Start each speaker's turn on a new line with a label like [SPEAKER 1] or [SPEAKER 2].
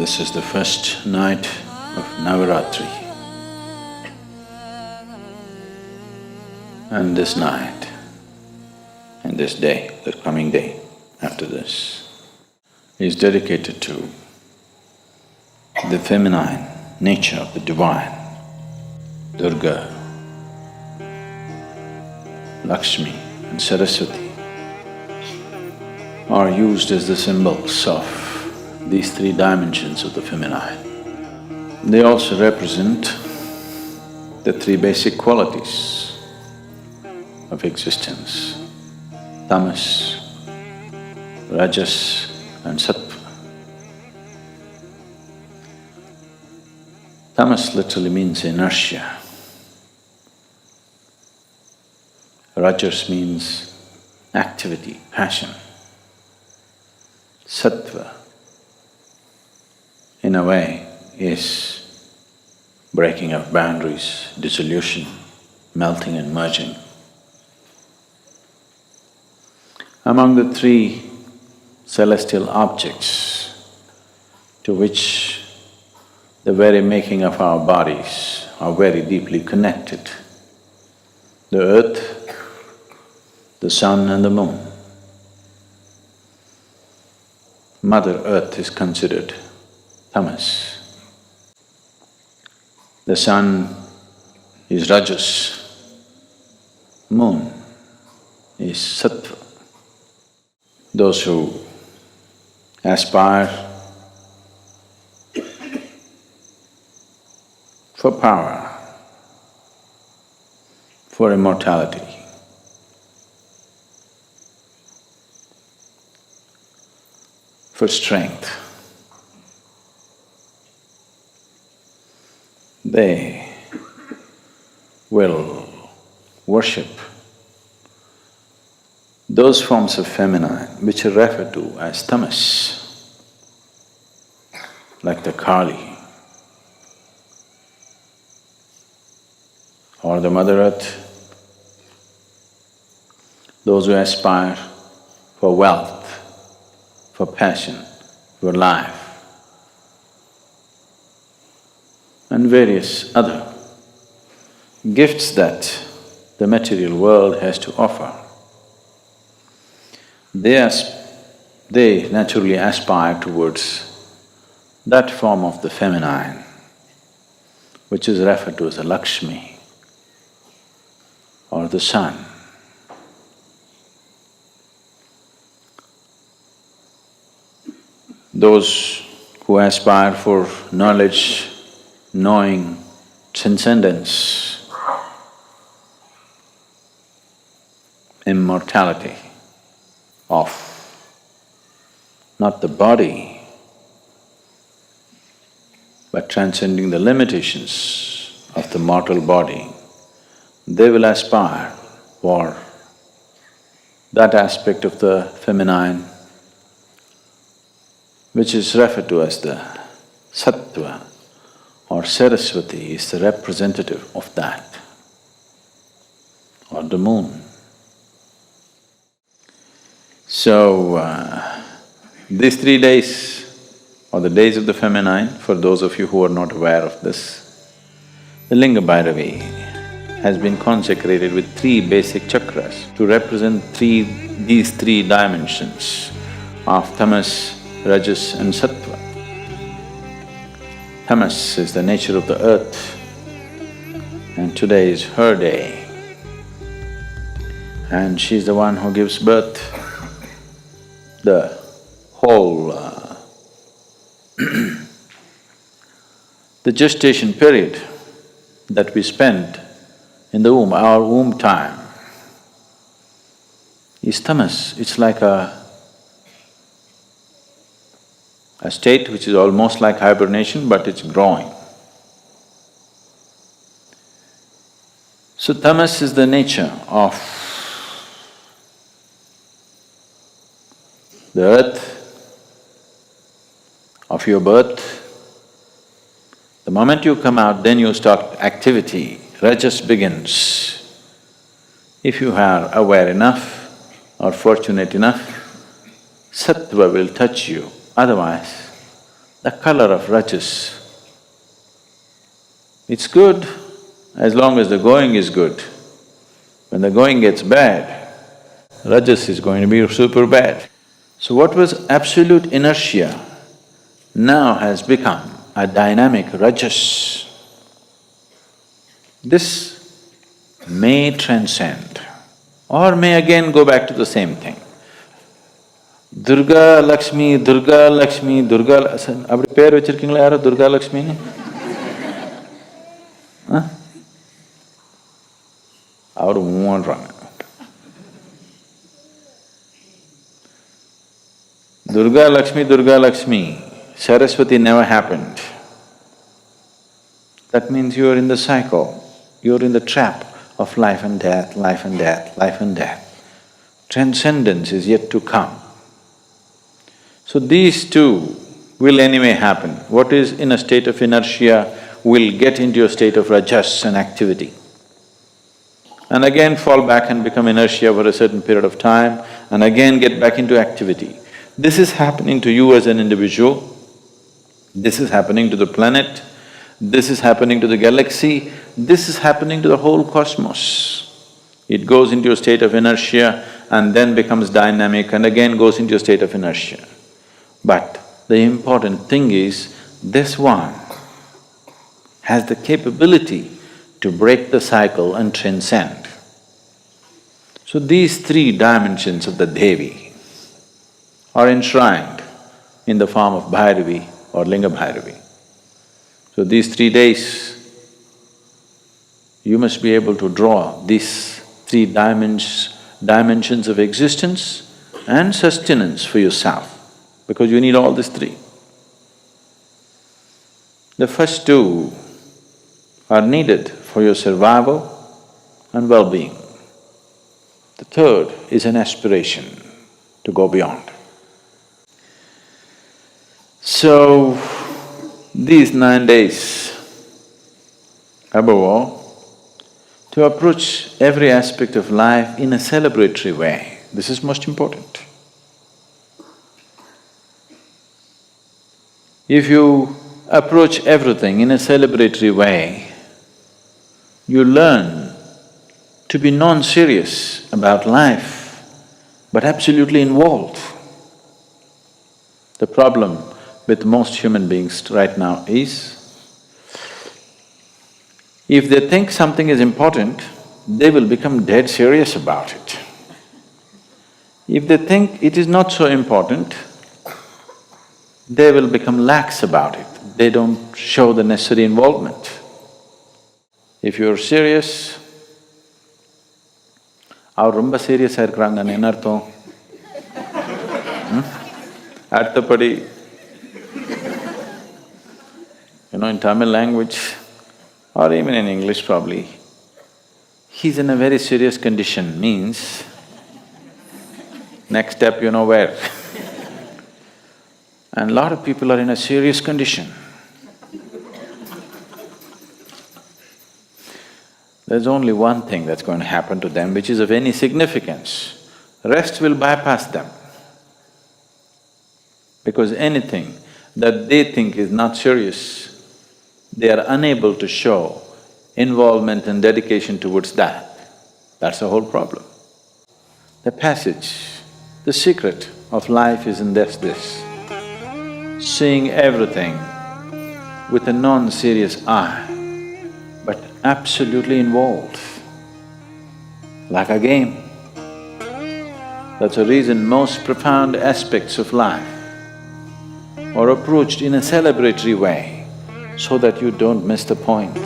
[SPEAKER 1] This is the first night of Navratri. And this night and this day, the coming day after this, is dedicated to the feminine nature of the divine. Durga, Lakshmi and Saraswati are used as the symbols of these three dimensions of the feminine. They also represent the three basic qualities of existence: tamas, rajas and sattva. Tamas literally means inertia. Rajas means activity, passion. Sattva, in a way, is breaking of boundaries, dissolution, melting and merging. Among the three celestial objects to which the very making of our bodies are very deeply connected, the earth, the sun and the moon. Mother Earth is considered tamas. The sun is rajas, moon is sattva. Those who aspire for power, for immortality, for strength, they will worship those forms of feminine which are referred to as tamas, like the Kali or the Mother Earth. Those who aspire for wealth, for passion, for life, and various other gifts that the material world has to offer. They naturally aspire towards that form of the feminine, which is referred to as the Lakshmi or the sun. Those who aspire for knowledge, knowing, transcendence, immortality of not the body, but transcending the limitations of the mortal body, they will aspire for that aspect of the feminine which is referred to as the sattva, or Saraswati is the representative of that, or the moon. So, these 3 days, or the days of the feminine, for those of you who are not aware of this, the Linga Bhairavi has been consecrated with 3 basic chakras to represent these three dimensions of tamas, rajas and sattva. Tamas is the nature of the earth, and today is her day. And she's the one who gives birth. The whole the gestation period that we spend in the womb, our womb time, is tamas. It's like a state which is almost like hibernation, but it's growing. So tamas is the nature of the earth, of your birth. The moment you come out, then you start activity, rajas begins. If you are aware enough or fortunate enough, sattva will touch you, otherwise the color of rajas. It's good as long as the going is good. When the going gets bad, rajas is going to be super bad. So what was absolute inertia now has become a dynamic rajas. This may transcend or may again go back to the same thing. Durga Lakshmi, Durga Lakshmi, Durga… அப்படி பேர் வச்சிருக்கீங்களா யாரோ Durga Lakshmi? அவரு மூன்றாங்க. Durga Lakshmi, Saraswati never happened. That means you are in the cycle, you are in the trap of life and death, life and death, life and death. Transcendence is yet to come. So these two will anyway happen. What is in a state of inertia will get into a state of rajas and activity, and again fall back and become inertia for a certain period of time, and again get back into activity. This is happening to you as an individual, this is happening to the planet, this is happening to the galaxy, this is happening to the whole cosmos. It goes into a state of inertia and then becomes dynamic and again goes into a state of inertia. But the important thing is, this one has the capability to break the cycle and transcend. So these three dimensions of the Devi are enshrined in the form of Bhairavi or Linga Bhairavi. So these 3 days, you must be able to draw these three dimensions of existence and sustenance for yourself, because you need all these three. The first two are needed for your survival and well-being. The third is an aspiration to go beyond. So, these 9 days, above all, to approach every aspect of life in a celebratory way, this is most important. If you approach everything in a celebratory way, you learn to be non-serious about life, but absolutely involved. The problem with most human beings right now is, if they think something is important, they will become dead serious about it. If they think it is not so important, they will become lax about it. They don't show the necessary involvement. If you're serious, அவர் ரொம்ப சீரியஸாக இருக்கிறாங்கன்னு என்ன அர்த்தம்? அடுத்தபடி, in Tamil language or even in English probably, he's in a very serious condition means next step you know where. And a lot of people are in a serious condition. There's only one thing that's going to happen to them which is of any significance. Rest will bypass them. Because anything that they think is not serious, they are unable to show involvement and dedication towards that. That's the whole problem. The passage, the secret of life is in this, seeing everything with a non-serious eye, but absolutely involved, like a game. That's the reason most profound aspects of life are approached in a celebratory way, so that you don't miss the point.